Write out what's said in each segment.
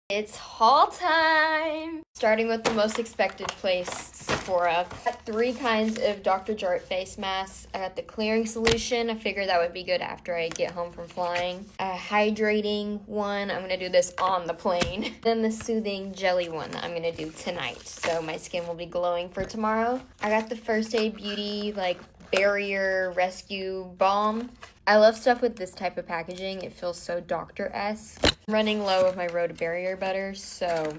It's haul time! Starting with the most expected place, Sephora. I got 3 kinds of Dr. Jart face masks. I got the clearing solution. I figured that would be good after I get home from flying. A hydrating one. I'm gonna do this on the plane. Then the soothing jelly one that I'm gonna do tonight. So my skin will be glowing for tomorrow. I got the First Aid Beauty, barrier rescue balm. I love stuff with this type of packaging. It feels so doctor-esque. I'm running low of my Road Barrier butter, so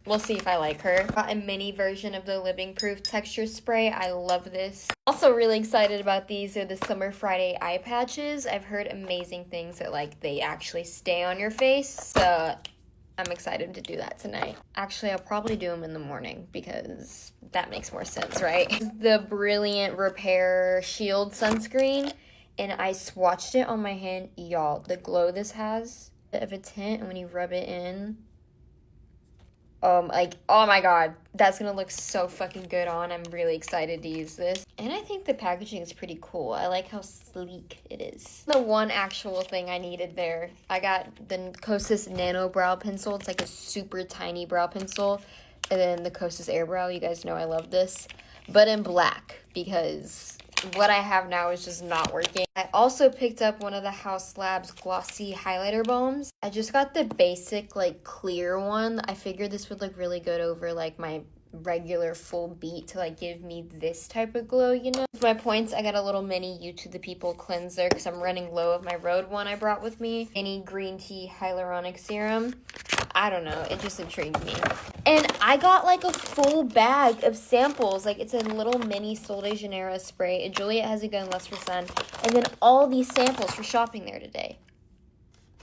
we'll see if I like her. Got a mini version of the Living Proof texture spray. I love this. Also really excited about these are the Summer Friday eye patches. I've heard amazing things that they actually stay on your face, so I'm excited to do that tonight. Actually, I'll probably do them in the morning because that makes more sense, right? The Brilliant Repair Shield Sunscreen, and I swatched it on my hand. Y'all, the glow this has, bit of a tint, and when you rub it in, oh my god, that's gonna look so fucking good on. I'm really excited to use this. And I think the packaging is pretty cool. I like how sleek it is. The one actual thing I needed there, I got the Kosas Nano Brow Pencil. It's like a super tiny brow pencil. And then the Kosas Air Brow, you guys know I love this. But in black, because what I have now is just not working. I also picked up one of the House Labs glossy highlighter balms. I just got the basic clear one. I figured this would look really good over my regular full beat to give me this type of glow, you know. For my points, I got a little mini You to the People cleanser because I'm running low of my Rhode one I brought with me. Any green tea hyaluronic serum. I don't know, it just intrigued me. And I got a full bag of samples. It's a little mini Sol de Janeiro spray. And Juliet has a gun, Lust for Sun. And then all these samples for shopping there today.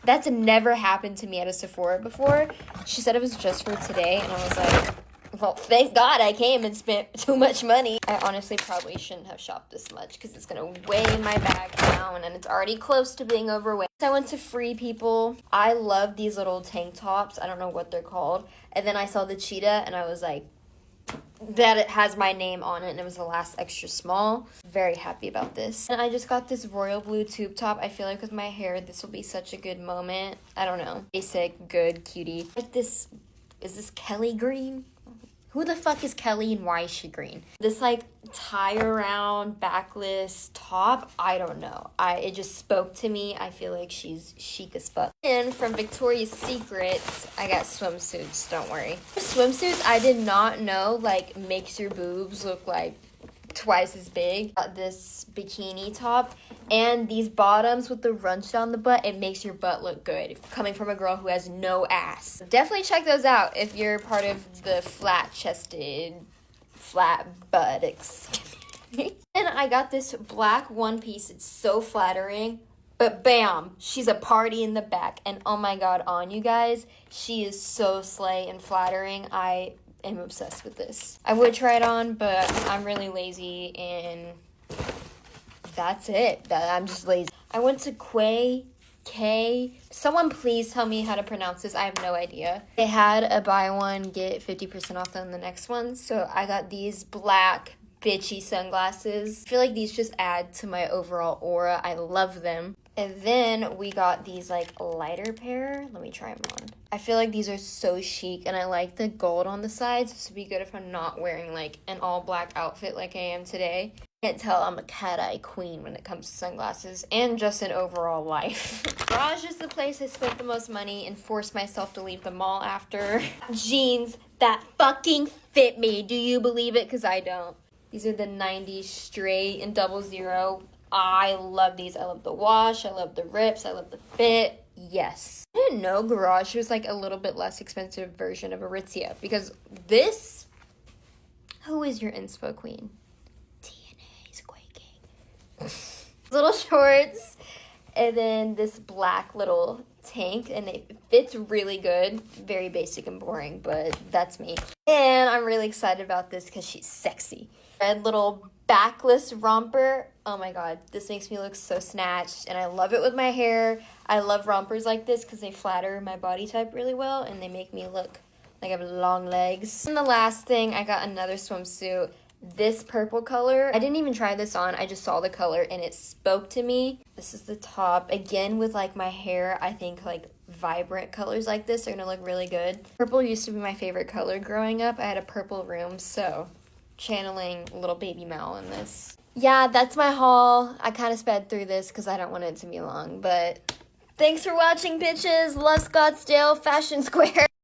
That's never happened to me at a Sephora before. She said it was just for today. And I was like, well, thank God I came and spent too much money. I honestly probably shouldn't have shopped this much because it's going to weigh my bag down and it's already close to being overweight. I went to Free People. I love these little tank tops. I don't know what they're called. And then I saw the cheetah and I was like, that it has my name on it, and it was the last extra small. Very happy about this. And I just got this royal blue tube top. I feel like with my hair, this will be such a good moment. I don't know. Basic, good, cutie. Is this Kelly green? Who the fuck is Kelly and why is she green? This tie around backless top, I don't know. It just spoke to me. I feel like she's chic as fuck. And from Victoria's Secret, I got swimsuits, don't worry. Swimsuits I did not know makes your boobs look twice as big. Got this bikini top and these bottoms with the runch down the butt. It makes your butt look good coming from a girl who has no ass. Definitely check those out if you're part of the flat-chested, flat buttocks. And I got this black one piece. It's so flattering. But bam, she's a party in the back. And oh my god, on you guys, she is so slay and flattering. I'm obsessed with this. I would try it on, but I'm really lazy and that's it. I'm just lazy. I went to K. Someone please tell me how to pronounce this. I have no idea. They had a buy one, get 50% off on the next one. So I got these black bitchy sunglasses. I feel like these just add to my overall aura. I love them. And then we got these lighter pair. Let me try them on. I feel like these are so chic and I like the gold on the sides. This would be good if I'm not wearing an all black outfit like I am today. Can't tell I'm a cat-eye queen when it comes to sunglasses and just in overall life. Garage is the place I spent the most money and forced myself to leave the mall after. Jeans that fucking fit me. Do you believe it? Because I don't. These are the 90s straight and 00. I love these. I love the wash. I love the rips. I love the fit. Yes. I didn't know Garage was a little bit less expensive version of Aritzia because this, who is your inspo queen? TNA is quaking. Little shorts and then this black little tank and it fits really good. Very basic and boring, but that's me. And I'm really excited about this because she's sexy. Red little backless romper. Oh my god, this makes me look so snatched and I love it with my hair. I love rompers like this because they flatter my body type really well and they make me look like I have long legs. And the last thing, I got another swimsuit. This purple color, I didn't even try this on. I just saw the color and it spoke to me. This is the top. Again with my hair, I think vibrant colors like this are gonna look really good. Purple used to be my favorite color growing up. I had a purple room, so channeling little baby Mal in this. Yeah, that's my haul. I kind of sped through this because I don't want it to be long, but thanks for watching, bitches. Love Scottsdale Fashion Square.